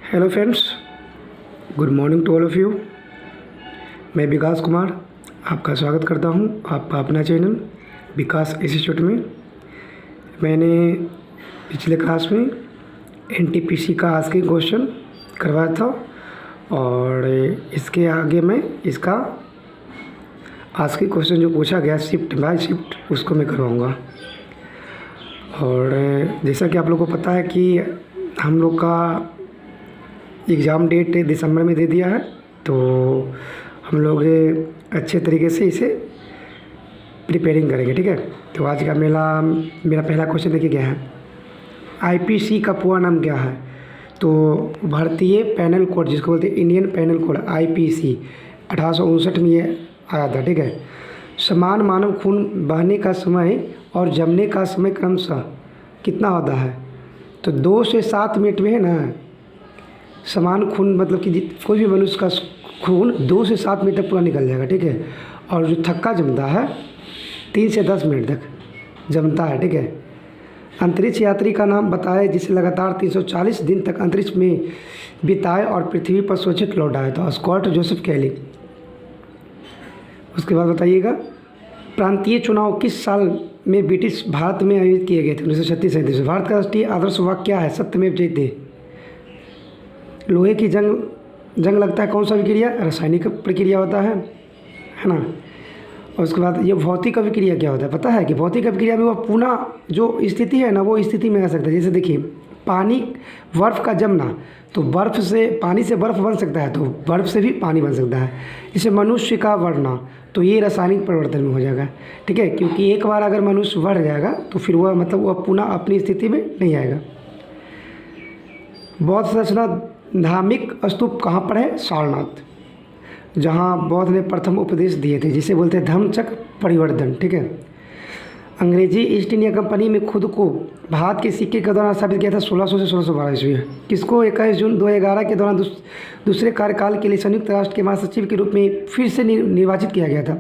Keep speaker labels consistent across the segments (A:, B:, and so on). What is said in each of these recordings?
A: Hello friends, good morning to all of you. मैं विकास कुमार आपका स्वागत करता हूं आपका अपना चैनल विकास इंस्टीट्यूट में। मैंने पिछले क्लास में एनटीपीसी का आज के क्वेश्चन करवाया था और इसके आगे मैं इसका आज के क्वेश्चन जो पूछा गया शिफ्ट बाय शिफ्ट उसको मैं करवाऊँगा। और जैसा कि आप लोगों को पता है कि हम लोग का एग्ज़ाम डेट दिसंबर में दे दिया है, तो हम लोग अच्छे तरीके से इसे प्रिपेयरिंग करेंगे। ठीक है, तो आज का मेरा पहला क्वेश्चन देखिए क्या है। आईपीसी का पूरा नाम क्या है? तो भारतीय पैनल कोड, जिसको बोलते हैं इंडियन पैनल कोड, आईपीसी 1859 में ये आया था। ठीक है, समान मानव खून बहने का समय और जमने का समय क्रमशः कितना होता है? तो 2 से 7 मिनट में है ना। समान खून मतलब कि कोई भी मनुष्य का खून 2 से 7 मिनट तक पूरा निकल जाएगा। ठीक है, और जो थक्का जमता है 3 से 10 मिनट तक जमता है। ठीक है, अंतरिक्ष यात्री का नाम बताए जिसे लगातार 340 दिन तक अंतरिक्ष में बिताए और पृथ्वी पर सुरक्षित लौट आए। तो स्कॉट जोसेफ कैली। उसके बाद बताइएगा, प्रांतीय चुनाव किस साल में ब्रिटिश भारत में आयोजित किए गए थे? 1936-37। भारत का राष्ट्रीय आदर्श वाक्य क्या है? सत्यमेव जयते। लोहे की जंग लगता है कौन सा विक्रिया? रासायनिक प्रक्रिया होता है ना। और उसके बाद ये भौतिक अभिक्रिया क्या होता है? पता है कि भौतिक अभिक्रिया में वह पुनः जो स्थिति है ना, वो स्थिति में आ सकता है। जैसे देखिए, पानी बर्फ़ का जमना, तो बर्फ़ से पानी से बर्फ़ बन सकता है, तो बर्फ़ से भी पानी बन सकता है। जैसे मनुष्य का बढ़ना, तो ये रासायनिक परिवर्तन में हो जाएगा। ठीक है, क्योंकि एक बार अगर मनुष्य बढ़ जाएगा तो फिर वह वह पुनः अपनी स्थिति में नहीं आएगा। बौद्ध संरचना धार्मिक स्तूप कहाँ पर है? सारनाथ, जहाँ बौद्ध ने प्रथम उपदेश दिए थे, जिसे बोलते हैं धम्मचक्र परिवर्तन। ठीक है, अंग्रेजी ईस्ट इंडिया कंपनी में खुद को भारत के सिक्के के दौरान स्थापित किया था 1600 से 1612 ईस्वी। किसको 21 जून 2011 के दौरान दूसरे कार्यकाल के लिए संयुक्त राष्ट्र के महासचिव के रूप में फिर से निर्वाचित किया गया था?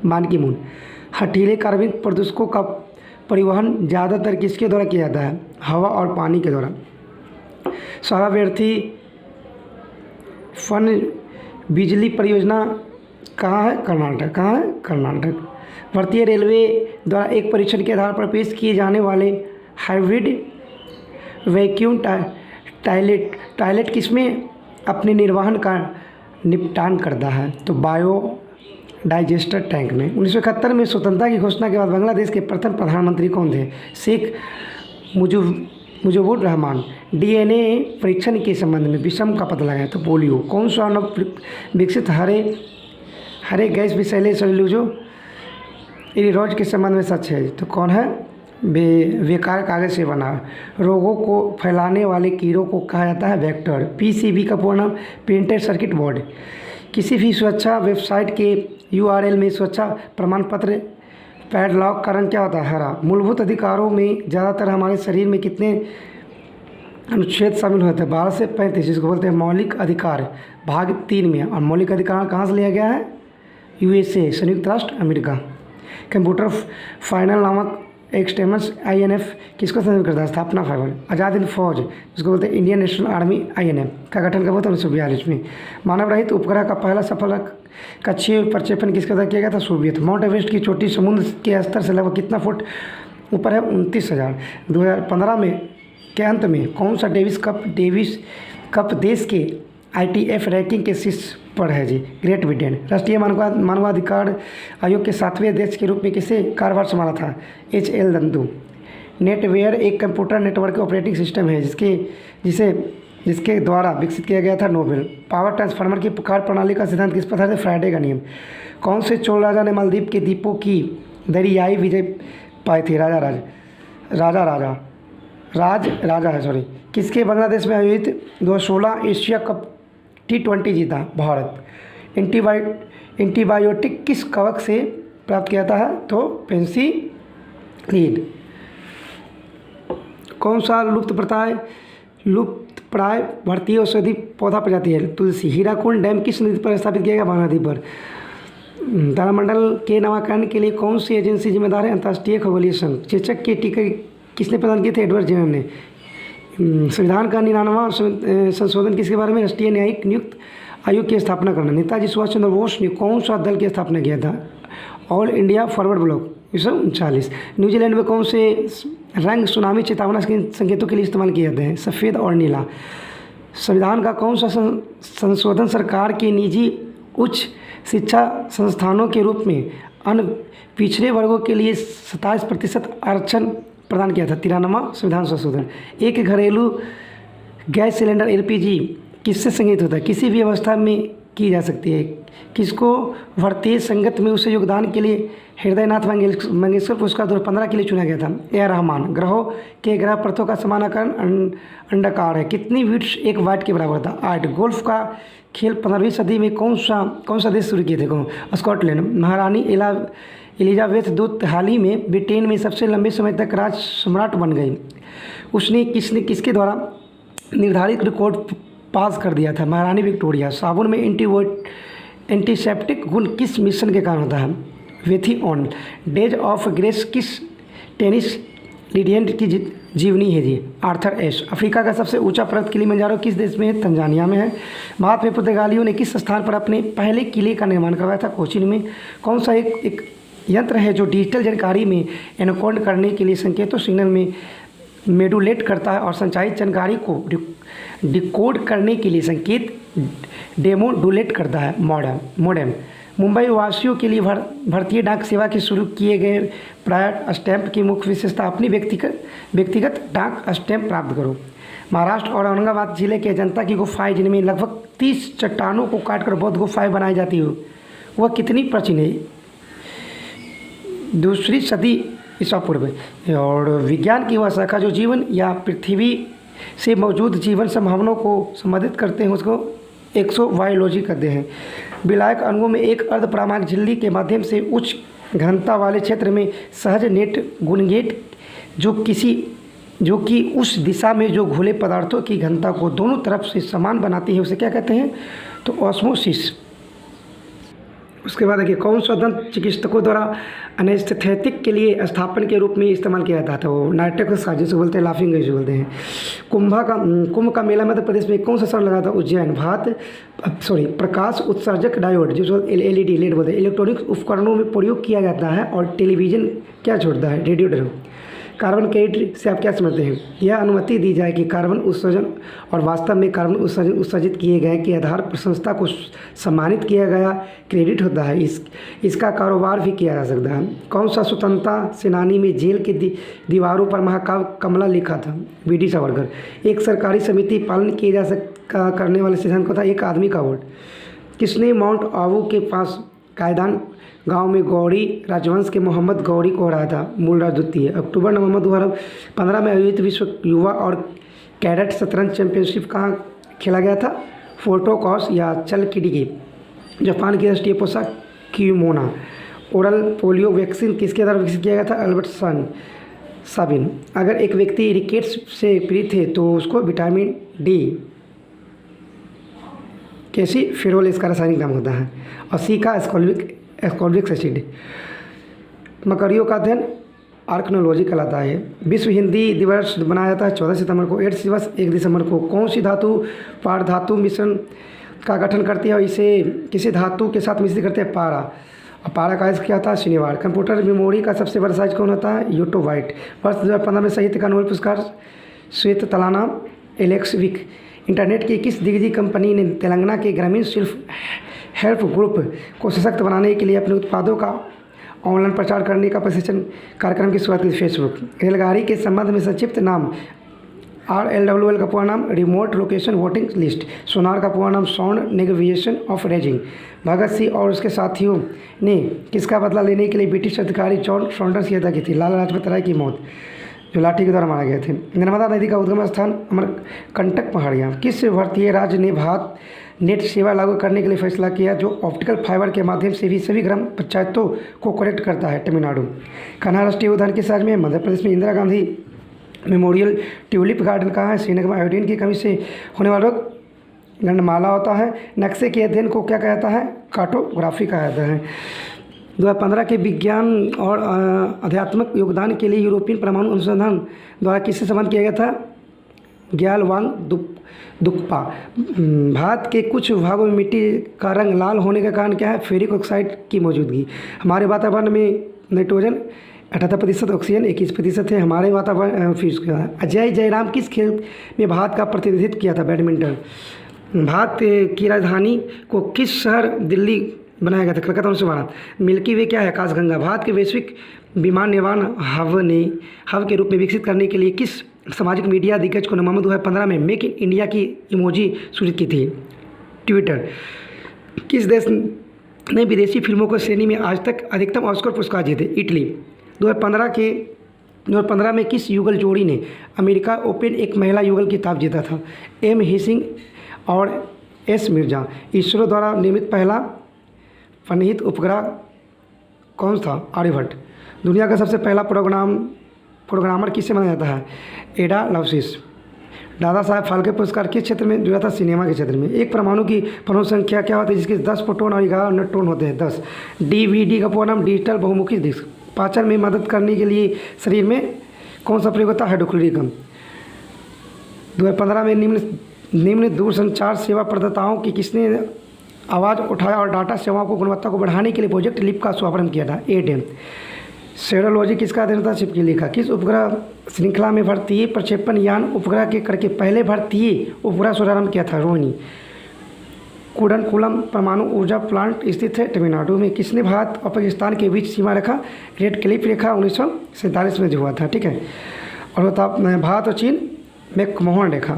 A: बान की मून। हठीले कार्बनिक प्रदूषकों का परिवहन ज़्यादातर किसके द्वारा किया जाता है? हवा और पानी के द्वारा। सौरावर्ती फन बिजली परियोजना कहाँ है? कर्नाटक। कहाँ है? कर्नाटक। भारतीय रेलवे द्वारा एक परीक्षण के आधार पर पेश किए जाने वाले हाइब्रिड वैक्यूम टॉयलेट किसमें अपने निर्वहन का निपटान करता है? तो बायो डाइजेस्टर टैंक में। 1971 में स्वतंत्रता की घोषणा के बाद बांग्लादेश के प्रथम प्रधानमंत्री कौन थे? शेख मुजीबुर रहमान। डीएनए परीक्षण के संबंध में विषम का पता लगाया? तो पोलियो। कौन सा नव विकसित हरे गैस विषैले सेल्यूलोज इरोज के संबंध में सच है? तो कौन है? बेकार कागज से बना। रोगों को फैलाने वाले कीड़ों को कहा जाता है वेक्टर। पीसीबी का पूर्ण नाम प्रिंटेड सर्किट बोर्ड। किसी भी सुरक्षा वेबसाइट के यूआरएल में सुरक्षा प्रमाण पत्र पैडलॉक का रंग क्या होता है? हरा। मूलभूत अधिकारों में ज़्यादातर हमारे शरीर में कितने अनुच्छेद शामिल होते हैं? 12 से 35, जिसको बोलते हैं मौलिक अधिकार, भाग 3 में। और मौलिक अधिकार कहाँ से लिया गया है? यूएसए, संयुक्त राष्ट्र अमेरिका। कंप्यूटर फाइनल नामक एक्सटेमस आईएनएफ किसको संदर्भित करता है? स्थापना फाइबर। आज़ाद हिंद फौज, जिसको बोलते हैं इंडियन नेशनल आर्मी आईएनए, का गठन कब हुआ था? 1942 में। मानव रहित उपग्रह का पहला सफल कक्षीय प्रक्षेपण किसके द्वारा किया गया था? सोवियत। माउंट एवरेस्ट की चोटी समुद्र के स्तर से लगभग कितना फुट ऊपर है? 29,000। 2015 में के अंत में कौन सा डेविस कप देश के आईटीएफ रैंकिंग के शीर्ष पर है जी? Great Britain. राष्ट्रीय मानवाधिकार आयोग के 7वें अध्यक्ष के रूप में किसे कार्यभार संभाला था? एच.एल. नंदू। नेटवेयर एक कंप्यूटर नेटवर्क ऑपरेटिंग सिस्टम है जिसके द्वारा विकसित किया गया था? नोबेल। पावर ट्रांसफार्मर की कार्य प्रणाली का सिद्धांत किस पर था? फ्राइडे का नियम। कौन से चोल राजा ने मालदीव के द्वीपों की दरियाई विजय पाई थी? राजा है सॉरी। किसके बांग्लादेश में आयोजित 2016 एशिया कप T20 जीता? भारत। एंटीबायोटिक किस कवक से प्राप्त किया जाता है? तो पेनिसिलिन। कौन सा लुप्तप्राय भारतीय औषधि पौधा प्रजाति है? तुलसी। हीराकुंड डैम किस नदी पर स्थापित किया गया? महानदी पर। तारामंडल के नामकरण के लिए कौन सी एजेंसी जिम्मेदार है? अंतर्राष्ट्रीय खगोलीय संघ। चेचक के टीके किसने प्रदान किए थे? एडवर्ड जेनर ने। संविधान का 99वां संशोधन किसके बारे में? राष्ट्रीय न्यायिक नियुक्त आयोग की स्थापना करना। नेताजी सुभाष चंद्र बोस ने कौन सा दल की स्थापना किया था? All India forward block 1939। New Zealand में कौन से रंग सुनामी चेतावना संकेतों के लिए इस्तेमाल किए जाते हैं? सफ़ेद और नीला। संविधान का कौन सा संशोधन सरकार के निजी उच्च शिक्षा संस्थानों के रूप में अन्य पिछड़े वर्गों के लिए 27% आरक्षण प्रदान किया था? 93वां संविधान संशोधन। एक घरेलू गैस सिलेंडर एलपीजी किससे संगीत होता है? किसी भी अवस्था में की जा सकती है। किसको भारतीय संगीत में उससे योगदान के लिए हृदयनाथ मंगेशकर पुरस्कार 2015 के लिए चुना गया था? ए रहमान। ग्रहों के ग्रह पृथ्वी का समानाकरण अंडाकार है। कितनी बिट्स एक वाट के बराबर था? 8। गोल्फ का खेल 15वीं सदी में कौन सा देश शुरू किए थे? कौन? स्कॉटलैंड। महारानी एलिजाबेथ द्वितीय हाल ही में ब्रिटेन में सबसे लंबे समय तक राज सम्राट बन गई। उसने किसके द्वारा निर्धारित रिकॉर्ड पास कर दिया था? महारानी विक्टोरिया। साबुन में एंटीसेप्टिक गुण किस मिश्रण के कारण होता है? वेथिओन। डेज ऑफ ग्रेस किस टेनिस लीजेंड की जीवनी है जी? आर्थर एश। अफ्रीका का सबसे ऊंचा पर्वत किलिमंजारो किस देश में है? तंजानिया में है। भारत में पुर्तगालियों ने किस स्थान पर अपने पहले किले का निर्माण करवाया था? कोचीन में। कौन सा एक यंत्र है जो डिजिटल जानकारी में एनकोड करने के लिए संकेतों सिग्नल में मेडुलेट करता है और संचारित जानकारी को डिकोड करने के लिए संकेत डेमोडुलेट करता है? मोडेम। मुंबई वासियों के लिए भारतीय डाक सेवा के शुरू किए गए प्रायर स्टैंप की मुख्य विशेषता? अपनी व्यक्तिगत डाक स्टैंप प्राप्त करो। महाराष्ट्र और औरंगाबाद जिले के अजंता की गुफाएं जिनमें लगभग 30 चट्टानों को काटकर बौद्ध गुफाएं बनाई जाती हो, वह कितनी प्राचीन है? 2वीं सदी ईसा पूर्व। और विज्ञान की वह शाखा जो जीवन या पृथ्वी से मौजूद जीवन संभावनाओं को संबंधित करते हैं उसको एक्सोबायोलॉजी कहते हैं। विलायक अणुओं में एक अर्धपरामाणिक झिल्ली के माध्यम से उच्च घनता वाले क्षेत्र में सहज नेट गुणगेट जो कि उस दिशा में जो घुले पदार्थों की घनता को दोनों तरफ से समान बनाती है उसे क्या कहते हैं? तो ऑस्मोसिस। उसके बाद देखिए कौन सा दंत चिकित्सकों द्वारा एनेस्थेटिक के लिए स्थापन के रूप में इस्तेमाल किया जाता था? वो नाट्यक जिसे बोलते हैं, लाफिंग जिसे बोलते हैं। कुंभ का मेला मध्य प्रदेश में कौन सा शहर लगा था? उज्जैन। प्रकाश उत्सर्जक डायोड जिसको एलईडी लेड बोलते हैं इलेक्ट्रॉनिक उपकरणों में प्रयोग किया जाता है और टेलीविजन क्या छोड़ता है? रेडिएटर। कार्बन क्रेडिट से आप क्या समझते हैं? यह अनुमति दी जाए कि कार्बन उत्सर्जन और वास्तव में कार्बन उत्सर्जित किए गए के आधार पर संस्था को सम्मानित किया गया क्रेडिट होता है। इसका कारोबार भी किया जा सकता है। कौन सा स्वतंत्रता सेनानी में जेल के दीवारों पर महाकाव्य कमला लिखा था? वीडी सावरकर। एक सरकारी समिति पालन किए जा करने वाले सिद्धांत को था? एक आदमी का वोट। किसने माउंट आबू के पास कायदान गांव में गौड़ी राजवंश के मोहम्मद गौरी को हराया था? मूलराज द्वितीय। अक्टूबर नवंबर 2015 में आयोजित विश्व युवा और कैडेट शतरंज चैंपियनशिप कहाँ खेला गया था? फोर्टोकॉस या चलकिडिगी। जापान की राष्ट्रीय पोशाक किमोना। ओरल पोलियो वैक्सीन किसके द्वारा विकसित किया गया था? Albert Sabin. अगर एक व्यक्ति रिकेट्स से पीड़ित है तो उसको विटामिन डी कैसी फेरोल इसका रासायनिक नाम होता है? और सी का एस्कॉर्बिक एसिड। मकड़ियों का अध्ययन आर्कनोलॉजी कहलाता है। विश्व हिंदी दिवस मनाया जाता है 14 सितंबर को। एड्स दिवस 1 दिसंबर को। कौन सी धातु पारधातु मिश्रण का गठन करती है और इसे किसी धातु के साथ मिश्रित करते हैं? पारा। और पारा का क्या था? शनिवार। कंप्यूटर मेमोरी का सबसे बड़ा साइज कौन होता है? यूटोबाइट। वर्ष 2015 में साहित्य का नोबेल पुरस्कार श्वेत तलाना एलेक्सविक। इंटरनेट की किस दिग्गज कंपनी ने तेलंगाना के ग्रामीण सेल्फ हेल्प ग्रुप को सशक्त बनाने के लिए अपने उत्पादों का ऑनलाइन प्रचार करने का प्रशिक्षण कार्यक्रम की शुरुआत की? फेसबुक। रेलगाड़ी के संबंध में संक्षिप्त नाम? RLWL का पूरा नाम रिमोट लोकेशन वोटिंग लिस्ट। सोनार का पूरा नाम sound navigation of raising. Bhagat Singh और उसके साथियों ने किसका बदला लेने के लिए ब्रिटिश अधिकारी जॉन सॉन्डर्स की हत्या की थी? लाला लाजपत राय की मौत जो लाठी के द्वारा मारे गए थे। नर्मदा नदी का उद्गम स्थान? अमरकंटक पहाड़ियाँ। किस भारतीय राज्य ने भारत नेट सेवा लागू करने के लिए फैसला किया जो ऑप्टिकल फाइबर के माध्यम से भी सभी ग्राम पंचायतों को कनेक्ट करता है? तमिलनाडु। कान्हा राष्ट्रीय उद्यान किस राज्य में? मध्य प्रदेश में। Indira Gandhi memorial tulip garden कहाँ है? श्रीनगर में। आयोडीन की कमी से होने वाला रोग गंडमाला होता है। नक्शे के अध्ययन को क्या कहता है? कार्टोग्राफी कहा जाता है। 2015 के विज्ञान और आध्यात्मिक योगदान के लिए यूरोपियन परमाणु अनुसंधान द्वारा किससे संबंध किया गया था? ग्यालवांग दुक्पा। भारत के कुछ भागों में मिट्टी का रंग लाल होने का कारण क्या है? फेरिक ऑक्साइड की मौजूदगी। हमारे वातावरण में नाइट्रोजन 78%, ऑक्सीजन 21% है। हमारे वातावरण फिर अजय जयराम किस खेल में भारत का प्रतिनिधित्व किया था? बैडमिंटन। भारत की राजधानी को किस शहर दिल्ली बनाया गया था? कलकत्ता 1912। मिल्की वे क्या है? आकाशगंगा। भारत के वैश्विक विमान निर्माण हब के रूप में विकसित करने के लिए किस सामाजिक मीडिया दिग्गज को नवंबर 2015 में मेक इन इंडिया की इमोजी सूचित की थी? ट्विटर। किस देश ने विदेशी फिल्मों को श्रेणी में आज तक अधिकतम ऑस्कर पुरस्कार जीते? इटली। 2015 में किस युगल जोड़ी ने अमेरिका ओपन एक महिला युगल खिताब जीता था? एम हिसिंग और एस मिर्जा। इसरो द्वारा निर्मित पहला पनहित उपग्रह कौन था? आर्यभट्ट। दुनिया का सबसे पहला प्रोग्रामर किसे माना जाता है? एडा लवसिस। दादा साहब फाल्के पुरस्कार किस क्षेत्र में जुड़ा था? सिनेमा के क्षेत्र में। एक परमाणु की परमाणु संख्या क्या होती है जिसके 10 प्रोटॉन और 11 न्यूट्रॉन होते हैं? 10। डीवीडी का पूरा नाम डिजिटल बहुमुखी डिस्क। पाचन में मदद करने के लिए शरीर में कौन सा प्रयोग होता है? हाइड्रोक्लोरिक अम्ल। 2015 में निम्न दूरसंचार सेवा प्रदाताओं की किसने आवाज़ उठाया और डाटा सेवाओं को गुणवत्ता को बढ़ाने के लिए प्रोजेक्ट लिप का शुभारंभ किया था? एयरटेल। सेरोलॉजी किसका अध्ययन था? छिपकी लिखा। किस उपग्रह श्रृंखला में भारतीय प्रक्षेपण यान उपग्रह के करके पहले भारतीय उपग्रह शुभारंभ किया था? रोहिणी। कुडनकुलम परमाणु ऊर्जा प्लांट स्थित है तमिलनाडु में। किसने भारत और पाकिस्तान के बीच सीमा रेखा रेड क्लिफ रेखा 1947 में जो हुआ था? ठीक है। और होता भारत और चीन मैकमोहन रेखा,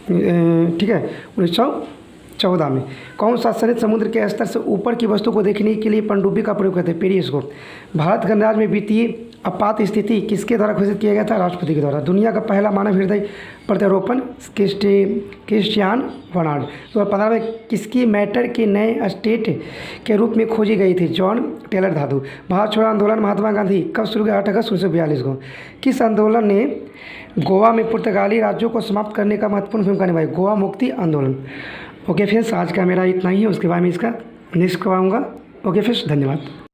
A: ठीक है, 1914 में। कौन सा शरीर समुद्र के स्तर से ऊपर की वस्तु को देखने के लिए पनडुब्बी का प्रयोग करते हैं? पेरिस्कोप। भारत गणराज्य में वित्तीय आपात स्थिति किसके द्वारा घोषित किया गया था? राष्ट्रपति के द्वारा। दुनिया का पहला मानव हृदय प्रत्यारोपण क्रिस्टियान बर्नार्ड। 2015 में किसकी मैटर के नए स्टेट के रूप में खोजी गई थी? जॉन टेलर धातु। भारत छोड़ो आंदोलन महात्मा गांधी कब शुरू हुआ? 8 अगस्त 1942 को। किस आंदोलन ने गोवा में पुर्तगाली राज्यों को समाप्त करने का महत्वपूर्ण भूमिका निभाई? गोवा मुक्ति आंदोलन। ओके फ्रेंड्स, आज का मेरा इतना ही है। उसके बाद में इसका नेक्स्ट करवाऊँगा। ओके फ्रेंड्स, धन्यवाद।